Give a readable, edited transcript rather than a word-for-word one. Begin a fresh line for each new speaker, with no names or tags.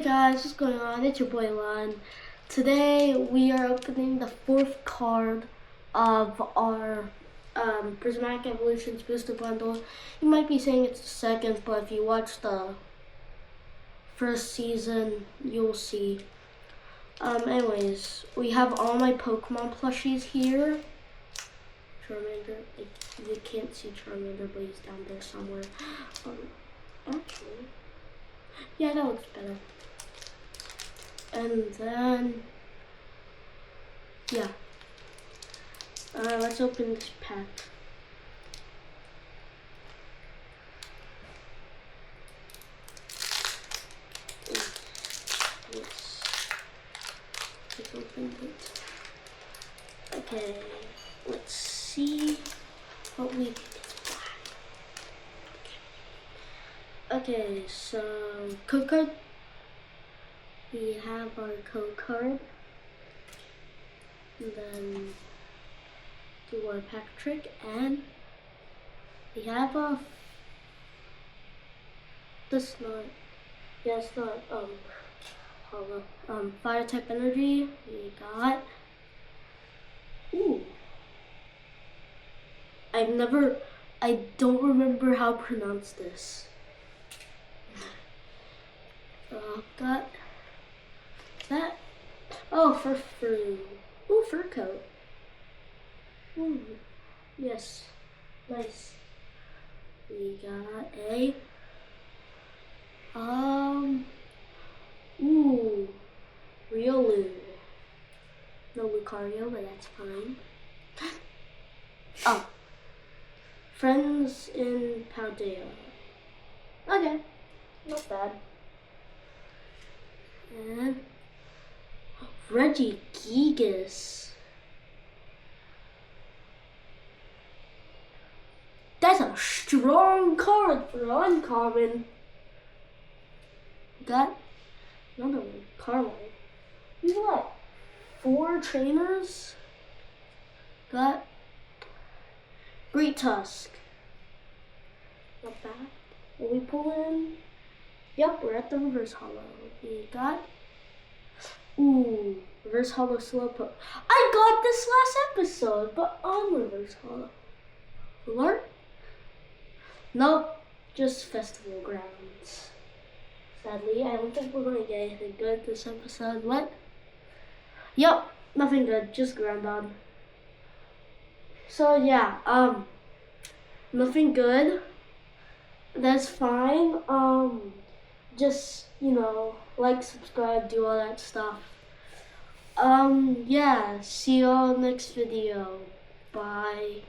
Hey guys, what's going on? It's your boy Lon. Today we are opening the fourth card of our Prismatic Evolutions Booster Bundle. You might be saying it's the second, but if you watch the first season, you'll see. Anyways, we have all my Pokemon plushies here. Charmander, you can't see Charmander, but he's down there somewhere. Actually, yeah, that looks better. And then, yeah. Let's open this pack. Yes. Let's open it. Okay, let's see what we can find. Okay, so code card. We have our code card, and then do our pack trick, and we have a it's not hollow. Fire type energy. We got I don't remember how to pronounce this. Got that. Oh, fur. Ooh, fur coat. Ooh, yes, nice. We got a Riolu. No Lucario, but that's fine. Oh, friends in Paldea. Okay, not bad. And Regigigas. That's a strong card for uncommon. Got another one, Carmel. We got 4 trainers. Got Great Tusk. Not bad. Will we pull in? Yep, we're at the reverse hollow. We got reverse hollow Slowpoke. I got this last episode, but on reverse hollow. Alert? Nope, just festival grounds. Sadly, I don't think we're gonna get anything good this episode. What? Yep, nothing good, just Groundon. So yeah, nothing good. That's fine. Just, like, subscribe, do all that stuff. Yeah, see y'all next video. Bye.